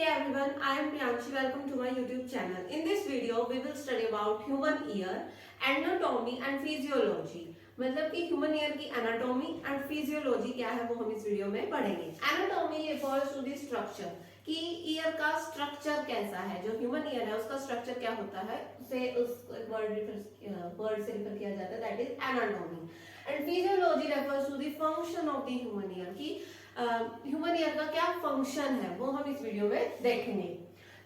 Hey everyone, I am Priyanshi. Welcome to my YouTube channel. In this video, we will study about human ear, anatomy and physiology. मतलब कि human ear की anatomy and physiology क्या है वो हम इस वीडियो में पढ़ेंगे. Anatomy refers to the structure कि ईयर का स्ट्रक्चर कैसा है. जो ह्यूमन ईयर है उसका स्ट्रक्चर क्या होता है उसे उस वर्ड से रिफर किया जाता है, that is anatomy. And physiology refers to the function of the human ear की ह्यूमन ईयर का क्या फंक्शन है वो हम इस वीडियो में देखेंगे.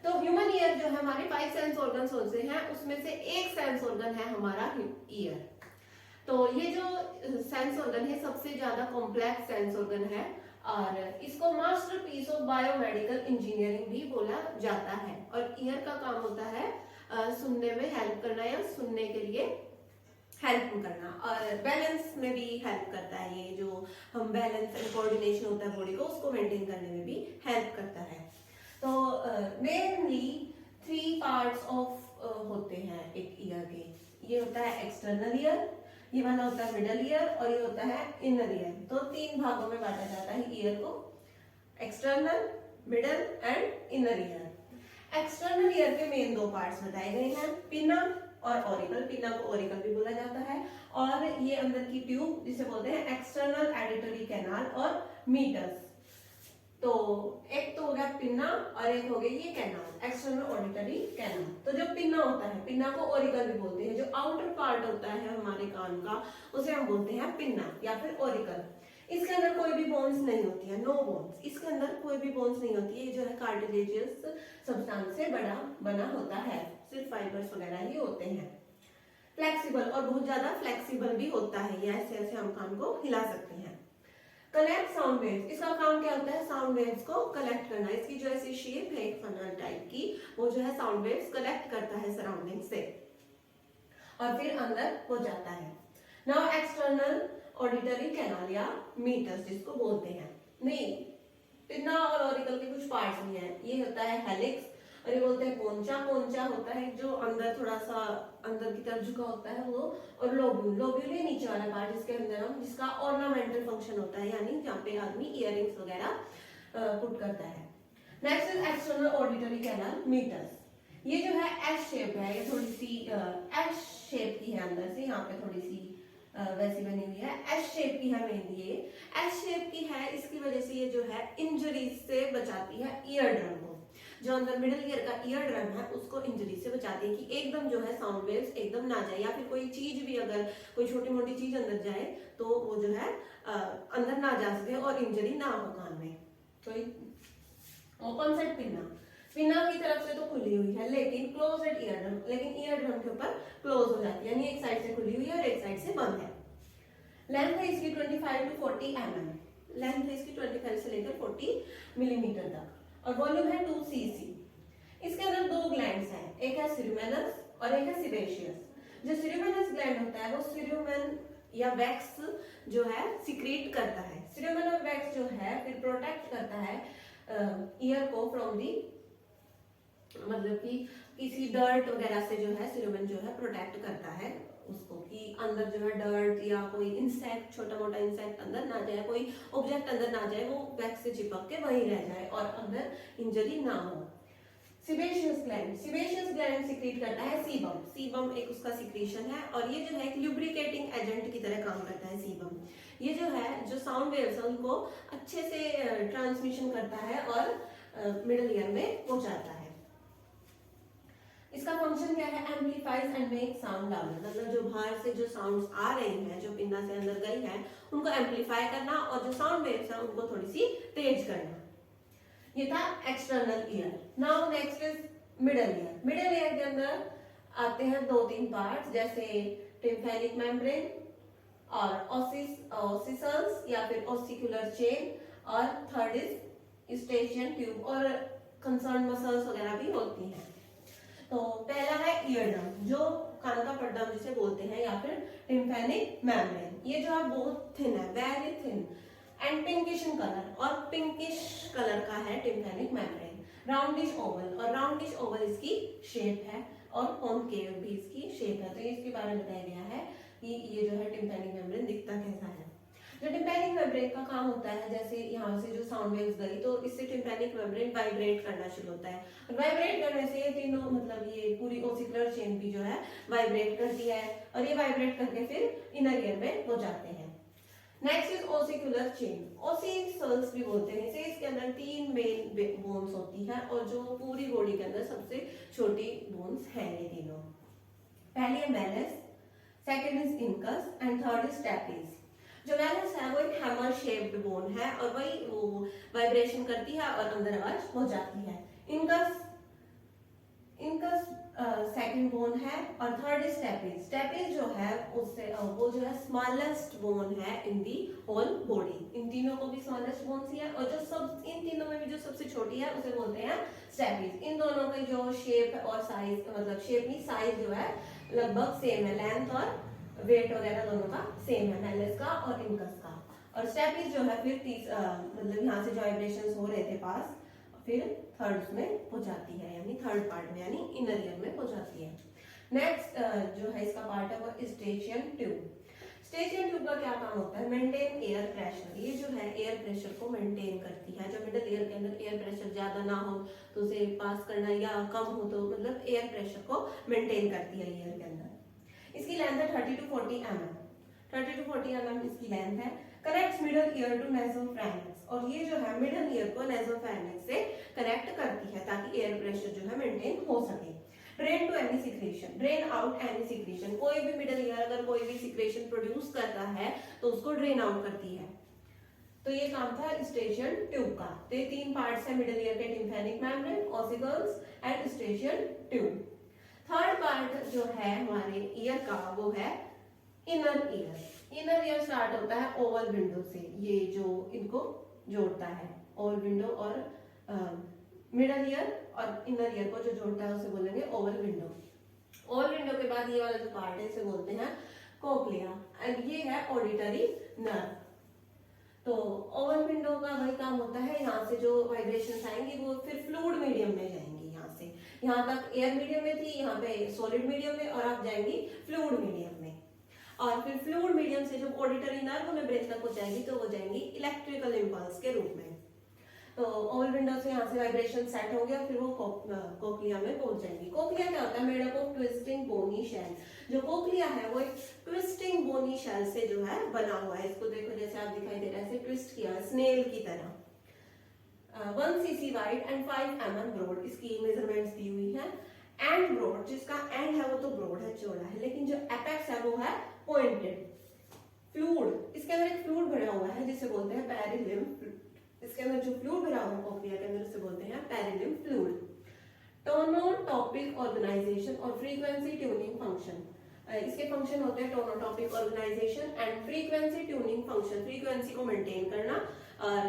तो ह्यूमन ईयर जो है हमारे 5 सेंस ऑर्गन्स होते हैं, उसमें से एक सेंस ऑर्गन है हमारा ईयर. तो ये जो सेंस ऑर्गन है सबसे ज्यादा कॉम्प्लेक्स सेंस ऑर्गन है और इसको मास्टरपीस ऑफ बायोमेडिकल इंजीनियरिंग भी बोला जाता है. और ईयर का काम होता है सुनने में हेल्प करना या सुनने के लिए हेल्प करना और बैलेंस में भी हेल्प करता है. ये जो हम बैलेंस एंड कोऑर्डिनेशन होता है बॉडी को उसको मेंटेन करने में भी हेल्प करता है. तो मेनली 3 पार्ट्स ऑफ होते हैं एक ईयर के. ये होता है एक्सटर्नल ईयर, ये वाला होता है मिडल ईयर और ये होता है इनर ईयर. तो 3 भागों में बांटा जाता है ईयर को, external, middle and inner ear. External ear के मेन 2 पार्ट्स बताए गए हैं, पिना और ऑरिकल. पिना को ऑरिकल भी बोला जाता है. और ये अंदर की ट्यूब जिसे बोलते हैं एक्सटर्नल एडिटरी कैनाल और मीटर्स. तो एक तो हो गया पिना और एक हो गई ये कैनाल, एक्सटर्नल ऑडिटरी कैनाल. तो जो पिना होता है, पिना को ऑरिकल भी बोलते हैं. जो आउटर पार्ट होता है हमारे कान का उसे हम बोलते हैं पिना या फिर ऑरिकल. इसके अंदर कोई भी बोन्स नहीं होती है, नो बोन्स. इसके अंदर कोई भी बोन्स नहीं होती है. ये जो है कार्टिलेजियस सब्सटेंस से बना होता है, सिर्फ फाइबर्स वगैरह ही होते हैं. फ्लेक्सिबल और बहुत ज्यादा फ्लेक्सिबल भी होता है. ये ऐसे ऐसे हम कान को हिला सकते हैं. कलेक्ट साउंड वेव्स, इसका काम क्या होता है साउंड वेव्स को कलेक्ट करना. इसकी जो ऐसी शेप है एक फनल टाइप की, वो जो है साउंड वेव्स कलेक्ट करता है सराउंडिंग से और फिर अंदर हो जाता है. नाउ एक्सटर्नल ऑडिटरी कैनाल या मीटर्स जिसको बोलते हैं. नहीं, पिना और ऑरिकल के कुछ पार्ट्स भी हैं. ये होता है हेलिक्स और ये बोलते हैं पोंचा. पोंचा होता है जो अंदर थोड़ा सा अंदर की तरफ झुका होता है वो. और लोब्यूल, लोब्यूल ये नीचे वाला पार्ट जिसके अंदर हम जिसका ऑर्नामेंटल फंक्शन होता है, यानी जहाँ पे आदमी इयररिंग्स वगैरह पुट करता है. Next is external auditory canal meatus. ये जो है एस शेप है, ये थोड़ी सी एस शेप की है अंदर से, यहाँ पे थोड़ी सी वैसी बनी हुई है. एस शेप की है मेनली. ये एस शेप की है, इसकी वजह से ये जो है इंजरी से बचाती है ईयर ड्रम को. जो अंदर मिडिल ईयर का ईयर ड्रम है उसको इंजरी से बचाती है कि एकदम जो है साउंड वेव्स एकदम ना जाए, या फिर कोई चीज भी अगर कोई छोटी मोटी चीज अंदर जाए तो वो जो है अंदर ना जा सके और इंजरी ना हो कान में. तो ओपन साइड पिना, पिना की तरफ से तो खुली हुई है लेकिन क्लोज एट ईयर ड्रम, लेकिन ईयर ड्रम के ऊपर क्लोज हो जाती है, यानी एक साइड से खुली हुई है और एक साइड से बंद है. लेंथ है इसकी 25 to 40 mm. लेंथ है इसकी 25 से लेकर 40 मिलीमीटर तक और वॉल्यूम है 2 cc. इसके अंदर 2 ग्लैंड्स हैं, एक है सिरुमेनस और एक है सीबेशियस. जो सिरुमेनस ग्लैंड होता है वो सिरुमेन या वैक्स जो है सिक्रीट करता है. सिरुमेन और वैक्स जो है फिर प्रोटेक्ट करता है ईयर को फ्रॉम दी, मतलब कि किसी डर्ट वगैरह से जो है सिरुमेन जो है प्रोटेक्ट करता है उसको, कि अंदर जो है डर्ट या कोई इंसेक्ट, छोटा मोटा इंसेक्ट अंदर ना जाए, कोई ऑब्जेक्ट अंदर ना जाए, वो वैक्स से चिपक के वहीं रह जाए और अंदर इंजरी ना हो. Sebaceous gland, sebaceous gland secrete करता है सीबम. सीबम एक उसका सिक्रीशन है और ये जो है एक ल्यूब्रिकेटिंग एजेंट की तरह काम करता है सीबम. ये जो है जो साउंड वेव्स है उनको अच्छे से ट्रांसमिशन करता है और मिडिल ईयर में पहुंचाता है. इसका फंक्शन क्या है, amplifies and make sound louder. मतलब जो बाहर से जो साउंड्स आ रही हैं, जो पिन्ना से अंदर गई हैं, उनको एम्पलीफाई करना और जो साउंड वेव्स हैं उनको थोड़ी सी तेज करना. ये था external ear. Now next is middle ear. Middle ear के अंदर आते हैं 2-3 पार्ट्स जैसे टिम्पैनिक मेम्ब्रेन और ओसिसल्स या फिर ओसिकुलर चेन और थर्ड इज स्टेशियन ट्यूब और कंसर्न मसल्स वगैरह भी होती हैं. तो पहला है ईयर ड्रम, जो कान का पट्टा जिसे बोलते हैं, या फिर टिम्पैनिक मेम्ब्रेन. ये जो है बहुत थिन है, very thin and pinkish in colour, और पिंकिश कलर का है टिम्पैनिक मेम्ब्रेन. राउंडिश ओवल, और राउंडिश ओवल इसकी शेप है और कॉनकेव भी इसकी शेप है. तो इसके बारे में बताया गया है कि ये जो है टिम्पैनिक मेम्ब्रेन दिखता कैसा है. जो टिम्पैनिक मेम्ब्रेन का काम होता है, जैसे यहाँ से जो साउंड वेव्स गई तो इससे टिम्पैनिक मेम्ब्रेन वाइब्रेट करना शुरू होता है, और वाइब्रेट करने से ये तीनों मतलब ये पूरी ओसिकुलर चेन भी जो है वाइब्रेट करती है, और ये वाइब्रेट करके फिर इनर ईयर में हो जाते हैं। नेक्स्ट इज ओसिकुलर चेन, ओसिकल्स भी बोलते हैं इसे। इसके अंदर 3 मेन बोन्स होती है, और जो पूरी बॉडी के अंदर सबसे छोटी बोन्स हैं ये तीनों। पहली है malleus, second is incus and third is stapes. जो मैलस है वो एक हैमर शेप्ड बोन है, और वही वो वाइब्रेशन करती है और अंदर आवाज हो जाती है। इनकस सेकंड बोन है, और थर्ड इज स्टेपिस। स्टेपिस जो है उससे वो जो है स्मॉलेस्ट बोन है इन दी होल बॉडी। इन तीनों को भी स्मॉलेस्ट बोन्स ही है, और जो सब इन तीनों में भी जो सबसे छोटी है उसे बोलते हैं स्टेपिस। इन दोनों की जो शेप और साइज, मतलब शेप नहीं साइज जो है लगभग सेम है, लेंथ और वेट वगैरह दोनों का सेम है, मैलस का और इनकस का। और स्टेपिस जो है फिर मतलब यहाँ से जो वाइब्रेशंस हो रहे थे पास, फिर थर्ड में हो जाती है, यानी थर्ड पार्ट में यानी इनर ईयर में हो जाती है। नेक्स्ट जो है इसका पार्ट है वो स्टेशियन ट्यूब। स्टेशियन ट्यूब का क्या काम होता है? Maintain air pressure. ये जो है एयर प्रेशर को मेंटेन करती है। जब मिडल ईयर के अंदर एयर प्रेशर ज्यादा ना हो तो उसे पास करना, या कम हो तो मतलब एयर प्रेशर को मेंटेन करती है ईयर के अंदर। इसकी लेंथ है 30 to 40 mm। 30 to 40 mm इसकी लेंथ है। कनेक्ट्स मिडल ईयर टू नेसोफैरिंक्स, और ये जो है मिडल ईयर को नेसोफैरिंक्स से कनेक्ट करती है ताकि एयर प्रेशर जो है मेंटेन हो सके। Drain to any secretion, drain out any secretion. कोई भी मिडल ईयर अगर कोई भी सिक्रेशन प्रोड्यूस करता है तो उसको ड्रेन आउट करती है। तो ये काम था स्टेशियन ट्यूब का। तो ये 3 पार्ट्स है मिडल ईयर के, tympanic membrane, ossicles and eustachian tube. Third part जो है हमारे ईयर का वो है inner ear. Inner ear start होता है ओवल विंडो से, ये जो इनको जोड़ता है ओवल विंडो और मिडल ईयर और इनर ईयर को जो जोड़ता है उसे बोलेंगे ओवल विंडो। ओवल विंडो के बाद ये वाला जो पार्ट है इसे बोलते हैं कोक्लिया, एंड ये है ऑडिटरी नर्व। तो ओवल विंडो का वही काम होता है, यहाँ से जो वाइब्रेशंस आएंगी वो फिर फ्लूइड मीडियम में जाएंगी। यहाँ से यहाँ तक एयर मीडियम में थी, यहाँ पे सॉलिड मीडियम में, और आप जाएंगी फ्लूइड मीडियम में। और फिर फ्लूइड मीडियम से जब ऑडिटरी नर्व में ब्रेन तक पहुंचाएगी तो वो जाएंगी इलेक्ट्रिकल इंपल्स के रूप में। तो ओवल विंडो से यहाँ से वाइब्रेशन सेट हो गया, फिर वो कोक्लिया में पहुंच जाएंगी। कोक्लिया क्या होता है? Made up of twisting bony shell. जो कोक्लिया है वो एक ट्विस्टिंग बोनी शेल से जो है बना हुआ है। इसको देखो जैसे आप दिखाई दे रहा है, ऐसे ट्विस्ट किया है स्नेल की तरह। 1 cc wide and 5 mm broad इसकी मेजरमेंट्स दी हुई है। एंड ब्रॉड, जिसका एंड है वो तो ब्रॉड है, चौड़ा है, लेकिन जो एपेक्स है वो है पॉइंटेड। फ्लूइड, इसके अंदर एक फ्लूइड भरा हुआ है जिसे बोलते हैं पेरिलिम्फ। इसके अंदर जो फ्लूइड भरा हुआ है कोक्लिया के अंदर उसे बोलते हैं पेरिलिम्फ फ्लूइड। टोनोटॉपिक ऑर्गेनाइजेशन और फ्रीक्वेंसी ट्यूनिंग फंक्शन। इसके फंक्शन होते हैं tonotopic organization and frequency tuning function. Frequency को मेंटेन करना और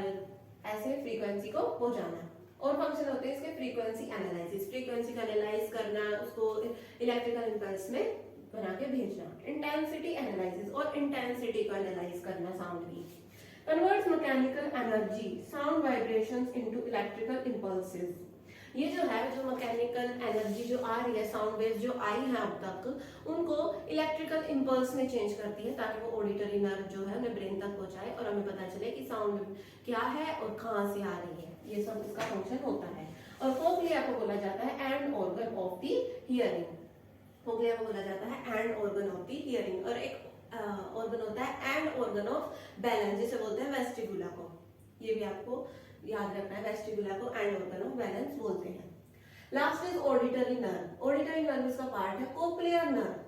ऐसे फ्रीक्वेंसी को पहुंचाना। और फंक्शन होते हैं इसके फ्रीक्वेंसी एनालिसिस, फ्रीक्वेंसी को एनालाइज करना, उसको इलेक्ट्रिकल इंपल्स में बना के भेजना। इंटेंसिटी एनालिसिस, और इंटेंसिटी को एनालाइज करना साउंड की। Converts mechanical energy sound vibrations into electrical impulses. ये जो है, जो मैकेनिकल एनर्जी जो आ रही है, साउंड वेव्स जो आई है अब तक, उनको इलेक्ट्रिकल इंपल्स में चेंज करती है ताकि वो ऑडिटरी नर्व जो है उन्हें ब्रेन तक पहुंचाए और हमें पता चले कि साउंड क्या है और कहाँ से आ रही है। ये सब इसका फंक्शन होता है। और कोक्लिया को बोला जाता है and organ of the hearing. Cochlea को बोला जाता है and organ of the hearing. और एक ऑर्गन होता है एंड ऑर्गन ऑफ बैलेंस, जिसे बोलते हैं वेस्टिबुला को। ये भी आपको याद रखना है, वेस्टिबुला को एंड ऑर्गन ऑफ बैलेंस बोलते हैं। Last is auditory nerve. Auditory nerve इसका पार्ट है कोक्लियर नर्व।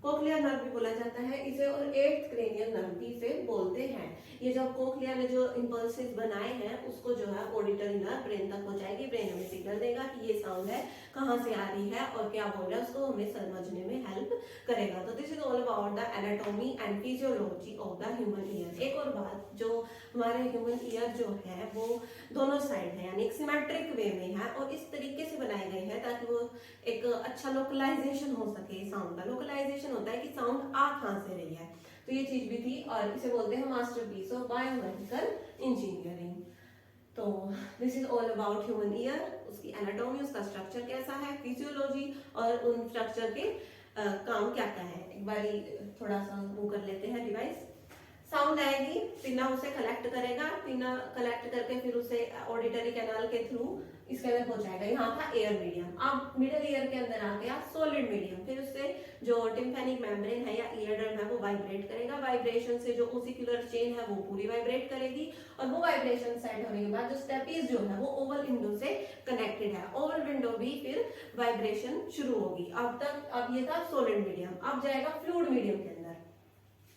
कोक्लियर नर्व भी बोला जाता है इसे, और 8th क्रेनियल नर्व भी इसे बोलते हैं। ये जब कोक्लिया ने जो इंपल्सेस बनाए हैं उसको जो है ऑडिटरी नर्व ब्रेन तक पहुंचाएगी। ब्रेन हमें सिग्नल देगा कि ये साउंड है, कहाँ से आ रही है और क्या बोल रहा है, उसको हमें समझने में हेल्प करेगा। तो this is all about the anatomy and physiology of the human year. एक और बात, जो हमारे ह्यूमन ईयर जो है वो दोनों साइड है, यानी एक सिमेट्रिक वे में है और इस तरीके से बनाए गए हैं ताकि वो एक अच्छा लोकलाइजेशन हो सके साउंड का। लोकलाइजेशन होता है कि साउंड आ कहां से रही है, तो ये चीज भी थी, और इसे बोलते हैं मास्टरपीस ऑफ बायोमेडिकल इंजीनियरिंग। तो this is all about human ear, उसकी एनाटॉमी, उसका स्ट्रक्चर कैसा है, फिजियोलॉजी, और उन स्ट्रक्चर के काम क्या क्या है। एक बारी थोड़ा सा वो कर लेते हैं डिवाइस। साउंड आएगी, पिन्ना उसे कलेक्ट करेगा, पिन्ना कलेक्ट करके फिर उसे ऑडिटरी कैनाल के थ्रू इसके अंदर पहुंचाएगा। यहाँ था एयर मीडियम, अब मिडिल ईयर के अंदर आ गया सॉलिड मीडियम। फिर उससे जो टिम्पैनिक मेम्ब्रेन है या ईयर ड्रम है वो वाइब्रेट करेगा, वाइब्रेशन से जो ओसिकुलर चेन है वो पूरी वाइब्रेट करेगी, और वो वाइब्रेशन सेट होने के बाद जो स्टेपीज जो है वो ओवल विंडो से कनेक्टेड है, ओवल विंडो भी फिर वाइब्रेशन शुरू होगी। अब ये था सॉलिड मीडियम। अब जाएगा फ्लूइड मीडियम के अंदर।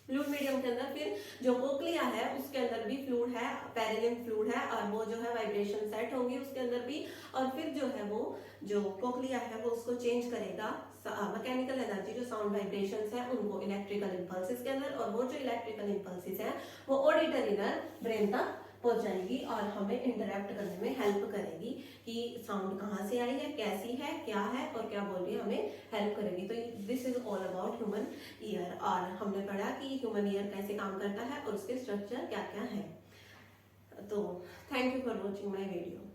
फ्लूइड मीडियम के अंदर फिर जो कोक्लिया है उसके अंदर भी फ्लूइड है, पेरिनियम फ्लूइड है, और वो जो है वाइब्रेशन सेट होगी उसके अंदर भी, और फिर जो है वो जो कोक्लिया है वो उसको चेंज करेगा मैकेनिकल एनर्जी जो साउंड वाइब्रेशंस है उनको इलेक्ट्रिकल इंपल्सेस के अंदर, और वो जो इलेक्ट्रिकल इंपल्सेस है वो ऑडिटरी नर्व ब्रेन तक पहुंचाएगी और हमें इंटरेक्ट करने में हेल्प करेगी कि साउंड कहाँ से आई है, कैसी है, क्या है और क्या बोल रही है, हमें हेल्प करेगी। तो this is all about human ear, और हमने पढ़ा कि ह्यूमन ईयर कैसे काम करता है और उसके स्ट्रक्चर क्या क्या है। तो thank you for watching my video.